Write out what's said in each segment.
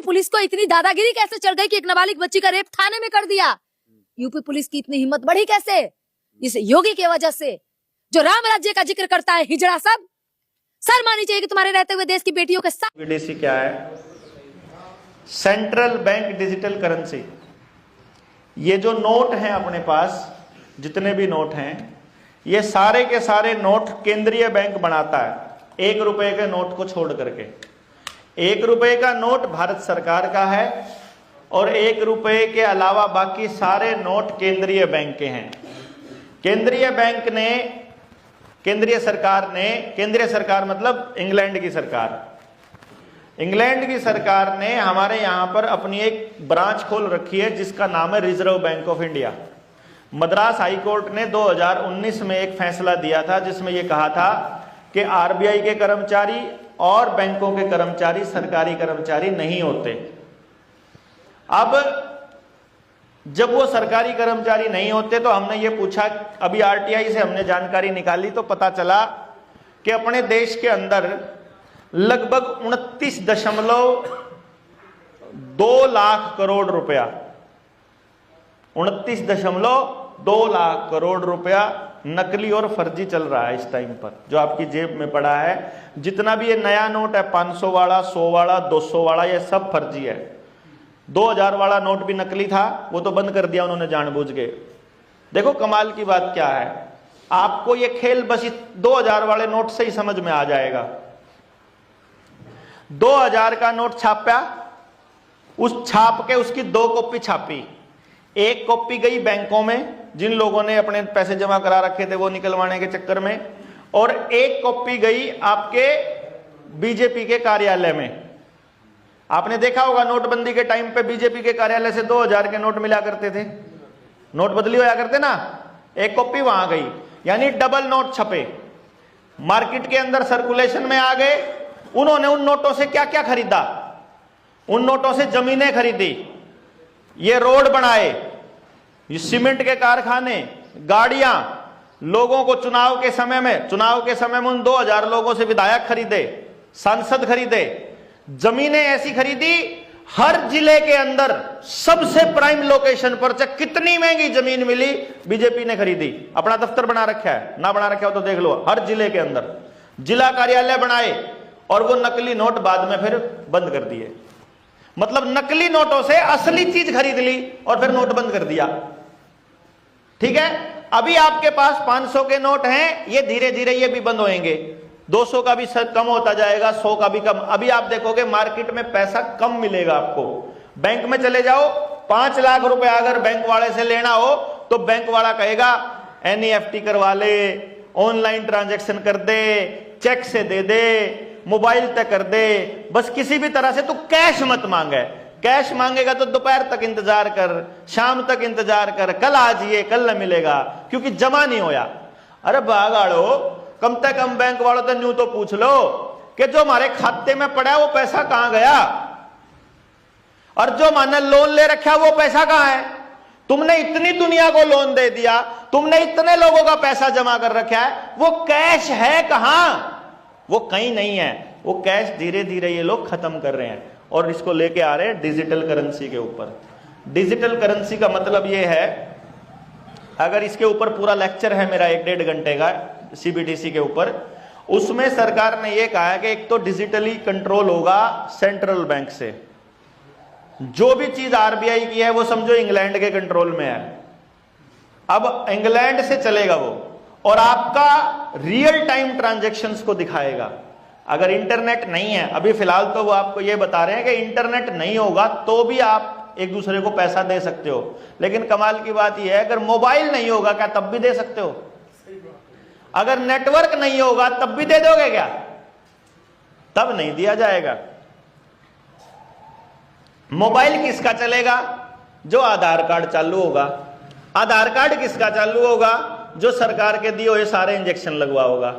Police को इतनी दादागिरी कैसे चढ़ गई कि एक नाबालिग बच्ची का रेप थाने में कर दिया? यूपी पुलिस की इतनी हिम्मत बढ़ी कैसे? इस योगी की वजह से, जो राम राज्य का जिक्र करता है हिजड़ा सब। सर मानी चाहिए कि तुम्हारे रहते हुए देश की बेटियों के साथ। सीबीडीसी क्या है? Central bank digital currency. ये जो नोट हैं अपने पास, जितने भी नोट हैं, ये सारे के सारे नोट केंद्रीय बैंक बनाता है, 1 रुपए के नोट को छोड़ करके। 1 रुपए का नोट भारत सरकार का है और 1 रुपए के अलावा बाकी सारे नोट केंद्रीय बैंक के हैं। केंद्रीय बैंक ने, केंद्रीय सरकार मतलब इंग्लैंड की सरकार, इंग्लैंड की सरकार ने हमारे यहां पर अपनी एक ब्रांच खोल रखी है जिसका नाम है reserve bank of India. Madras high court ने 2019 में एक फैसला दिया था जिसमें यह कहा था कि आरबीआई के कर्मचारी और बैंकों के कर्मचारी सरकारी कर्मचारी नहीं होते। अब जब वो सरकारी कर्मचारी नहीं होते तो हमने ये पूछा, अभी आरटीआई से हमने जानकारी निकाली तो पता चला कि अपने देश के अंदर लगभग 29.2 लाख करोड़ रुपया, 29.2 लाख करोड़ रुपया नकली और फर्जी चल रहा है इस टाइम पर, जो आपकी जेब में पड़ा है। जितना भी ये नया नोट है, 500 वाला, 100 वाला, 200 वाला, ये सब फर्जी है। 2000 वाला नोट भी नकली था, वो तो बंद कर दिया उन्होंने जानबूझ के। देखो कमाल की बात क्या है, आपको ये खेल बस 2000 वाले नोट से ही समझ में आ जाएगा। 2000 का नोट छापा, उस छाप के उसकी 2 कॉपी छापी। एक कॉपी गई बैंकों में, जिन लोगों ने अपने पैसे जमा करा रखे थे वो निकलवाने के चक्कर में, और एक कॉपी गई आपके बीजेपी के कार्यालय में। आपने देखा होगा नोटबंदी के टाइम पे बीजेपी के कार्यालय से 2000 के नोट मिला करते थे, नोट बदली होया करते ना, एक कॉपी वहां गई, यानी डबल नोट छपे, मार्केट के अंदर सर्कुलेशन में आ गए। उन्होंने उन नोटों से क्या क्या खरीदा? उन नोटों से जमीनें खरीदी, ये रोड बनाए, ये सीमेंट के कारखाने, गाड़ियां, लोगों को चुनाव के समय में उन 2000 लोगों से विधायक खरीदे, सांसद खरीदे, जमीनें ऐसी खरीदी हर जिले के अंदर सबसे प्राइम लोकेशन पर, चाहे कितनी महंगी जमीन मिली बीजेपी ने खरीदी। अपना दफ्तर बना रखा है, ना बना रखा हो तो देख लो, हर जिले के अंदर जिला कार्यालय बनाए, और वो नकली नोट बाद में फिर बंद कर दिए। मतलब नकली नोटों से असली चीज खरीद ली और फिर नोट बंद कर दिया। ठीक है, अभी आपके पास 500 के नोट हैं, ये धीरे धीरे ये भी बंद होंगे, 200 का भी कम होता जाएगा, 100 का भी कम। अभी आप देखोगे मार्केट में पैसा कम मिलेगा आपको। बैंक में चले जाओ, 5 लाख रुपए अगर बैंक वाले से लेना हो तो बैंक वाला कहेगा एनईएफटी करवा ले, ऑनलाइन ट्रांजैक्शन कर दे, चेक से दे दे, मोबाइल तक कर दे, बस किसी भी तरह से तू कैश मत मांगे। कैश मांगेगा तो दोपहर तक इंतजार कर, शाम तक इंतजार कर, कल आ जाइए, कल न मिलेगा, क्योंकि जमा नहीं होया। अरे बागाड़ो, कम से कम बैंक वालों तो न्यू तो पूछ लो कि जो हमारे खाते में पड़ा है वो पैसा कहां गया, और जो मैंने लोन ले रखा वो पैसा कहां है? तुमने इतनी दुनिया को लोन दे दिया, तुमने इतने लोगों का पैसा जमा कर रखा है, वो कैश है कहां? वो कहीं नहीं है। वो कैश धीरे धीरे ये लोग खत्म कर रहे हैं और इसको लेके आ रहे हैं डिजिटल करेंसी के ऊपर। डिजिटल करेंसी का मतलब ये है, अगर इसके ऊपर पूरा लेक्चर है मेरा 1-1.5 घंटे का सीबीडीसी के ऊपर, उसमें सरकार ने ये कहा है कि एक तो डिजिटली कंट्रोल होगा सेंट्रल बैंक से, जो भी चीज आरबीआई की है वो समझो इंग्लैंड के कंट्रोल में है, अब इंग्लैंड से चलेगा वो, और आपका रियल टाइम ट्रांजैक्शंस को दिखाएगा। अगर इंटरनेट नहीं है, अभी फिलहाल तो वो आपको ये बता रहे हैं कि इंटरनेट नहीं होगा तो भी आप एक दूसरे को पैसा दे सकते हो, लेकिन कमाल की बात यह है अगर मोबाइल नहीं होगा क्या तब भी दे सकते हो? अगर नेटवर्क नहीं होगा तब भी दे दोगे क्या? तब नहीं दिया जाएगा। मोबाइल किसका चलेगा? जो आधार कार्ड चालू होगा। आधार कार्ड किसका चालू होगा? जो सरकार के दिए हुए सारे इंजेक्शन लगवा होगा,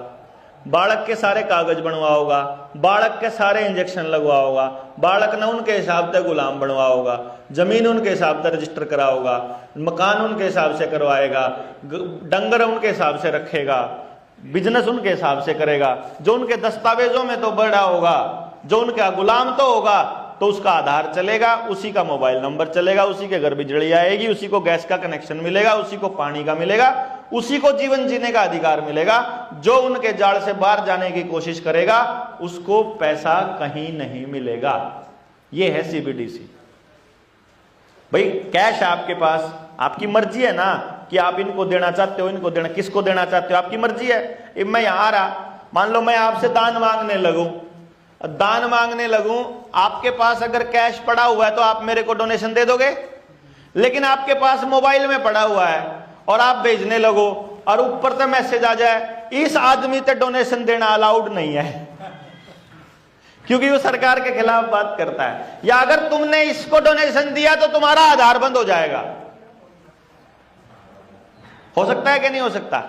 बालक के सारे कागज बनवा होगा, बालक के सारे इंजेक्शन लगवा होगा, बालक ने उनके हिसाब से गुलाम बनवा होगा, जमीन उनके हिसाब से रजिस्टर करा होगा, मकान उनके हिसाब से करवाएगा, डंगर उनके हिसाब से रखेगा, बिजनेस उनके हिसाब से करेगा, जो उनके दस्तावेजों में तो बड़ा होगा, जो उनका गुलाम तो होगा, तो उसका आधार चलेगा, उसी का मोबाइल नंबर चलेगा, उसी के घर बिजली आएगी, उसी को गैस का कनेक्शन मिलेगा, उसी को पानी का मिलेगा, उसी को जीवन जीने का अधिकार मिलेगा। जो उनके जाल से बाहर जाने की कोशिश करेगा उसको पैसा कहीं नहीं मिलेगा। यह है सीबीडीसी। भाई कैश आपके पास, आपकी मर्जी है ना कि आप इनको देना चाहते हो, इनको देना, किसको देना चाहते हो, आपकी मर्जी है। मैं यहां आ रहा, मान लो मैं आपसे दान मांगने लगूं, आपके पास अगर कैश पड़ा हुआ है तो आप मेरे को डोनेशन दे दोगे, लेकिन आपके पास मोबाइल में पड़ा हुआ है और आप भेजने लगो और ऊपर से मैसेज आ जाए इस आदमी से डोनेशन देना अलाउड नहीं है, क्योंकि वो सरकार के खिलाफ बात करता है, या अगर तुमने इसको डोनेशन दिया तो तुम्हारा आधार बंद हो जाएगा। हो सकता है कि नहीं हो सकता?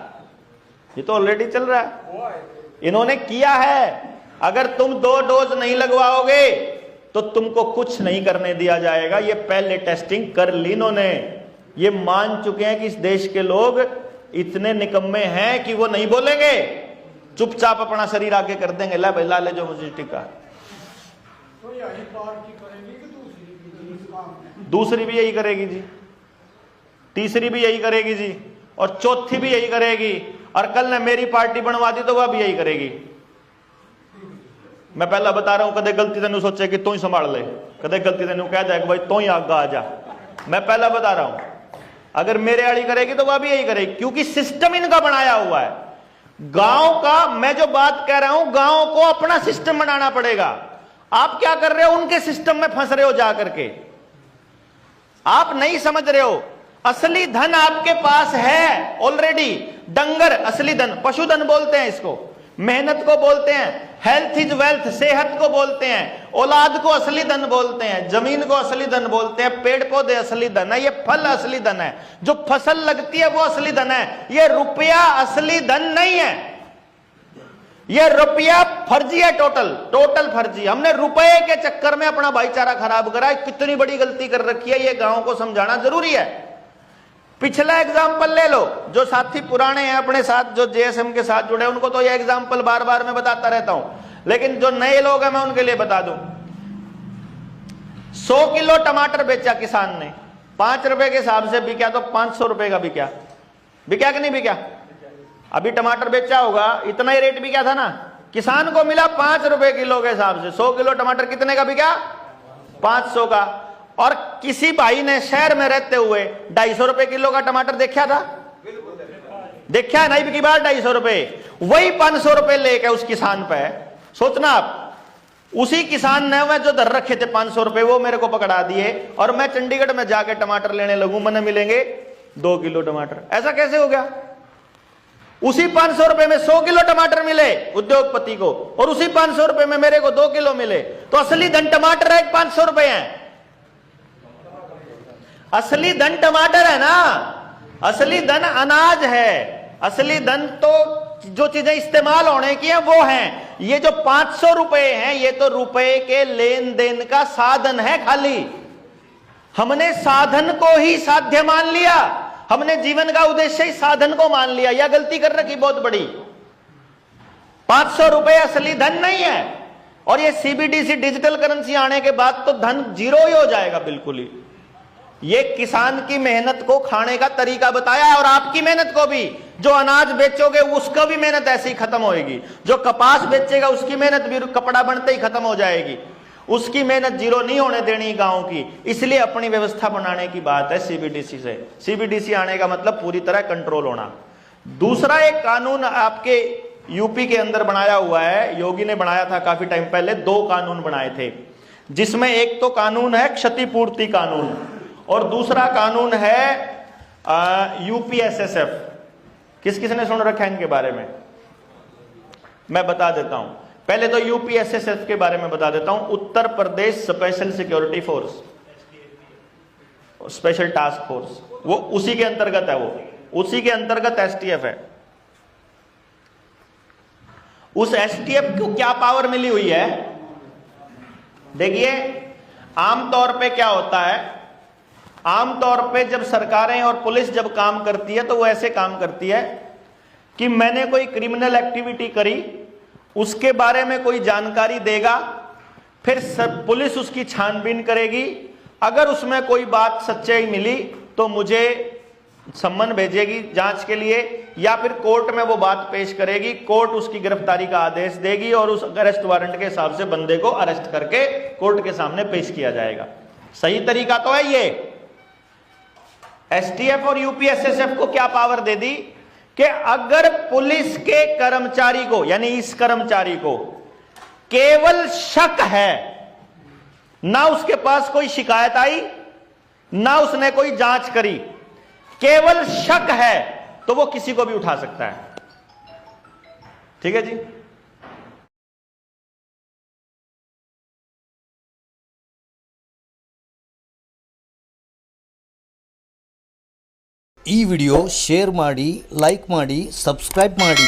ये तो ऑलरेडी चल रहा है, इन्होंने किया है। अगर तुम 2 डोज नहीं लगवाओगे तो तुमको कुछ नहीं करने दिया जाएगा। ये पहले टेस्टिंग कर ली इन्होंने। ये मान चुके हैं कि इस देश के लोग इतने निकम्मे हैं कि वो नहीं बोलेंगे, चुपचाप अपना शरीर आगे कर देंगे। ला भाई ला ले जो मुझे टिका। दूसरी भी यही करेगी जी, तीसरी भी यही करेगी जी, और चौथी भी यही करेगी, और कल ने मेरी पार्टी बनवा दी तो वह भी यही करेगी। मैं पहला बता रहा हूं, कदे गलती तेन सोचे कि तू ही संभाल ले, कदे गलती तेन कह जाए कि भाई तू ही आगा आ जा। मैं पहला बता रहा हूं, अगर मेरे वाली करेगी तो वह भी यही करेगी, क्योंकि सिस्टम इनका बनाया हुआ है। गांव का मैं जो बात कह रहा हूं, गांव को अपना सिस्टम बनाना पड़ेगा। आप क्या कर रहे हो? उनके सिस्टम में फंस रहे हो जाकर के। आप नहीं समझ रहे हो, असली धन आपके पास है ऑलरेडी। डंगर असली धन, पशुधन बोलते हैं इसको, मेहनत को बोलते हैं, हेल्थ इज वेल्थ, सेहत को बोलते हैं, औलाद को असली धन बोलते हैं, जमीन को असली धन बोलते हैं, पेड़ पौधे असली धन है, ये फल असली धन है, जो फसल लगती है वो असली धन है। ये रुपया असली धन नहीं है, ये रुपया फर्जी है, टोटल फर्जी। हमने रुपए के चक्कर में अपना भाईचारा खराब करा है। कितनी बड़ी गलती कर रखी है, ये गांव को समझाना जरूरी है। पिछला एग्जाम्पल ले लो, जो साथी पुराने हैं अपने साथ, जो जेएसएम के साथ जुड़े, उनको तो ये एग्जाम्पल बार बार मैं बताता रहता हूं, लेकिन जो नए लोग हैं मैं उनके लिए बता दूं। 100 किलो टमाटर बेचा किसान ने, 5 रुपए के हिसाब से बिका तो 500 रुपए का बिका कि नहीं बिका? अभी टमाटर बेचा होगा, इतना ही रेट बिका था ना, किसान को मिला 5 रुपए किलो के हिसाब से। 100 किलो टमाटर कितने का बिका? 500 का। और किसी भाई ने शहर में रहते हुए 250 रुपए किलो का टमाटर देखा था? देखा है? नहीं की बार 250 रुपए, वही 500 रुपए लेके उस किसान पे। सोचना आप, उसी किसान ने वह जो धर रखे थे 500 रुपए, वो मेरे को पकड़ा दिए और मैं चंडीगढ़ में जाके टमाटर लेने लगूं, मैंने मिलेंगे 2 किलो टमाटर। ऐसा कैसे हो गया? उसी 500 रुपए में 100 किलो टमाटर मिले उद्योगपति को, और उसी 500 रुपए में मेरे को 2 किलो मिले। तो असली धन टमाटर है, 500 रुपए है। असली धन टमाटर है ना, असली धन अनाज है, असली धन तो जो चीजें इस्तेमाल होने की हैं वो हैं। ये जो 500 रुपए हैं, ये तो रुपए के लेन देन का साधन है खाली। हमने साधन को ही साध्य मान लिया, हमने जीवन का उद्देश्य ही साधन को मान लिया। यह गलती कर रखी बहुत बड़ी। 500 रुपए असली धन नहीं है, और ये सीबीडीसी डिजिटल करेंसी आने के बाद तो धन जीरो ही हो जाएगा बिल्कुल ही। ये किसान की मेहनत को खाने का तरीका बताया है, और आपकी मेहनत को भी। जो अनाज बेचोगे उसका भी मेहनत ऐसी ही खत्म होएगी, जो कपास बेचेगा उसकी मेहनत भी कपड़ा बनते ही खत्म हो जाएगी। उसकी मेहनत जीरो नहीं होने देनी गांव की। इसलिए अपनी व्यवस्था बनाने की बात है सीबीडीसी से। सीबीडीसी आने का मतलब पूरी तरह कंट्रोल होना। दूसरा एक कानून आपके यूपी के अंदर बनाया हुआ है, योगी ने बनाया था काफी टाइम पहले। 2 कानून बनाए थे, जिसमें एक तो कानून है क्षतिपूर्ति कानून, और दूसरा कानून है यूपीएसएसएफ। किस किसने सुन रखा है इनके बारे में? मैं बता देता हूं। पहले तो यूपीएसएसएफ के बारे में बता देता हूं। Uttar Pradesh special security force, special task force, वो उसी के अंतर्गत है, वो उसी के अंतर्गत एसटीएफ है। उस एसटीएफ को क्या पावर मिली हुई है? देखिए, आमतौर पे क्या होता है, आमतौर पे जब सरकारें और पुलिस जब काम करती है तो वो ऐसे काम करती है कि मैंने कोई क्रिमिनल एक्टिविटी करी, उसके बारे में कोई जानकारी देगा, फिर पुलिस उसकी छानबीन करेगी। अगर उसमें कोई बात सच्चाई मिली तो मुझे सम्मन भेजेगी जांच के लिए, या फिर कोर्ट में वो बात पेश करेगी, कोर्ट उसकी गिरफ्तारी का आदेश देगी और उस अरेस्ट वारंट के हिसाब से बंदे को अरेस्ट करके कोर्ट के सामने पेश किया जाएगा। सही तरीका तो है ये। एसटीएफ और यूपीएसएसएफ को क्या पावर दे दी कि अगर पुलिस के कर्मचारी को, यानी इस कर्मचारी को केवल शक है, ना उसके पास कोई शिकायत आई, ना उसने कोई जांच करी, केवल शक है, तो वो किसी को भी उठा सकता है। ठीक है जी। ಈ ವಿಡಿಯೋ ಶೇರ್ ಮಾಡಿ, ಲೈಕ್ ಮಾಡಿ, ಸಬ್ಸ್ಕ್ರೈಬ್ ಮಾಡಿ.